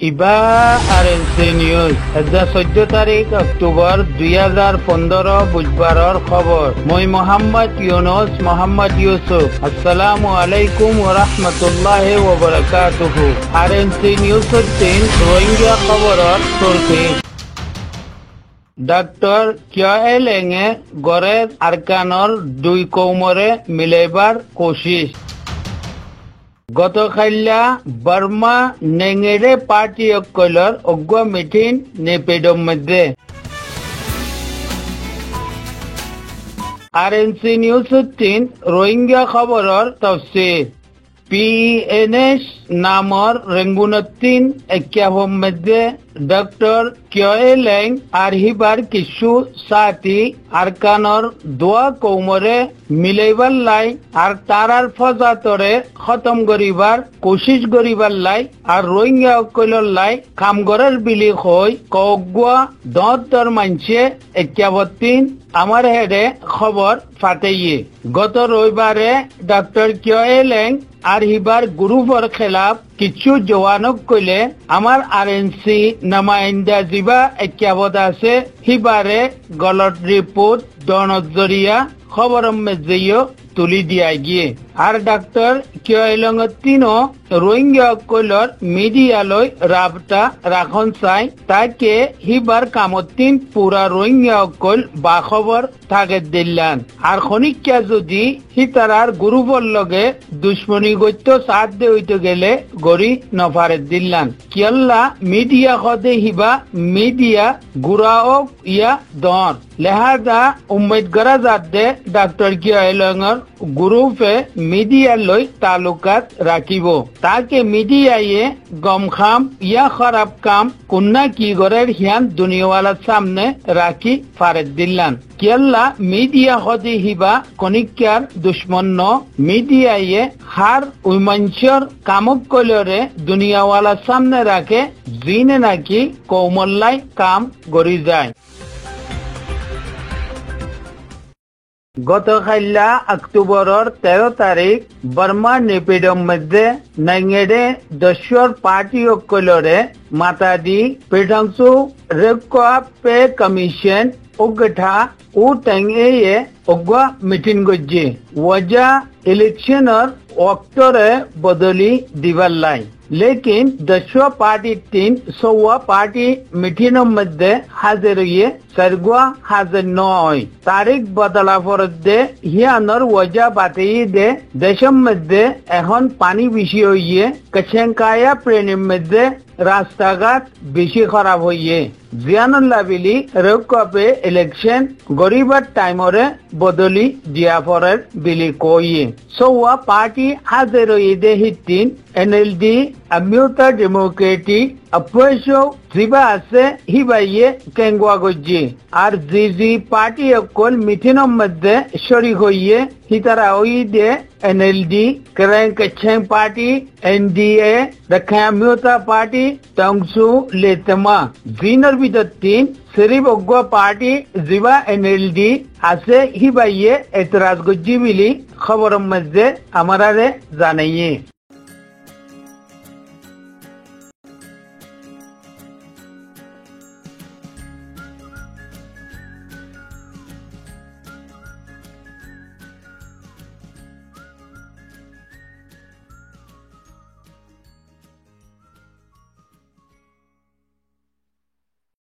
ইবা RNC news 14 তারিখ October 2015 বুধবাৰৰ খবৰ। মই মোহাম্মদ ইউনুস মোহাম্মদ ইউসুফ। আসসালামু আলাইকুম ওয়া রাহমাতুল্লাহি ওয়া বারাকাতুহু। আরএনসি নিউজ রোহিঙ্গা খবৰৰ তুৰ্কী ডক্টৰ কিয়ালেঙে গড়েৰ আৰকানৰ দুই কৌমৰে মিলাইবাৰ কোশিশ। গতকাল্লা বার্মা নেঙেরে পার্টি অকলর অজ্ঞ মিটিং নেপেডম মধ্যে আরএনসি নিউজ রোহিঙ্গা খবরের তফসির PNS নামৰ রেঙ্গুনত্তিন এক্যাভম মধ্যে ডক্টর কিয়ালেং আরহিবার কিছু সাথী আরকানর দোয়া কৌমরে মিলাইবার লাই আর তারার ফজাতরে খতম করিবার কোশিশ করিবার লাই আর রোহিঙ্গা অকলর লাই কাম করার বিলি হই কগুয়া দর মানছে এক্যাবত্তিন আমার হেডে খবর ফাটাইয়ে। গত রবিবারে ডক্টর কিয়ালেং আর হিবার গ্রুপর খেলাফ কিছু জওয়ানক কইলে আমার আরএনসি নামাইন্দা জিবা এক্যাবত আছে হিবারে গলত রিপোর্ট দনজরিয়া খবরম মেজেও তুলি দিয়া গিয়ে। আর ডাক্তার কিয়ালেং তিনো রোহিঙ্গা কইলর মিডিয়ালয় রাবতা রাখন চাই তাকে হিবার কামতিন পুরা রোহিঙ্গা কইল বা খবর থাকে দিল্লান। আর খনিকা যদি হিতারার গ্রুপর লগে দুশ্মনী গত্য সাথ দে হইতে গেলে গড়ি নফারে দিল্লান। কিয়াল্লা মিডিয়া খদে হিবা মিডিয়া গুড়াও ইয়া দর লেহাদা উম্মেদ করা যাতে ডাক্তার কিয়ালেঙর গ্রুপে মিডিয়া লই তালুকাত রাখিব তাকে মিডিয়ায়ে গম খাম ইয়া খারাপ কাম কুন্না কি গরের হিয়ান দুনিয়াওয়ালার সামনে রাখি ফারেদ দিল্লান। কিয়াল্লা মিডিয়া হদি হিবা কনিকার দুশ্মন মিডিয়ায়ে হার উইমঞ্চর কামক কলরে দুনিয়াওয়ালার সামনে রাখে জিনে নাকি কৌমল্লাই কাম গড়ি যায়। গতকাল্লা অক্টোবরের 13 তারিখ বার্মা নেপেডম মধ্যে নেঙেডে দশর পার্টি অকলরে মাতা দি পেটাংসু রেকোয়া পে কমিশন উগঠা ও টেঙে অজ্ঞা মিটিং গজ্জে ওয়াজা ইলেকশনের অক্টরে বদলি দিবার লাই। लेकिन 10 पार्टी 300 पार्टी मिटिंग मध्य हाजिर हुए सरगुआ हाजिर न हुई तारीख बदला फरदे हियानर वजह बाते दे देशम मध्य এখন পানি বেশি হইয়ে কচেঙ্কায়া প্রেনিম মধ্যে রাস্তাঘাট বেশি খারাপ হইয়ে জিয়ানুল্লাহ বিলি রকপে ইলেকশন গরিবার টাইমরে বদলি দিয়া ফরের বিলি কইয়ে সোয়া পার্টি হাজির হইয়ে হিতিন এনএলডি আমিউতা ডেমোক্রেটিক অপোজিশন জিবা আছে হিবাইয়ে কেঙ্গুয়া গজ্জি আর জি পার্টি অকল মিটিংর মধ্যে শরিক হইয়ে হিতারা ওইদে এনএলডি করেন পার্টি এনডিএ রখামিউতা পার্টি টংসু লেতমা জিনর ভিতর তিন সিরিফ অজ্ঞা পার্টি জিবা এনএলডি আছে হিবাইয়ে এতরাজ গজ্জি বিলি খবরের মধ্যে আমারে জানাইয়ে।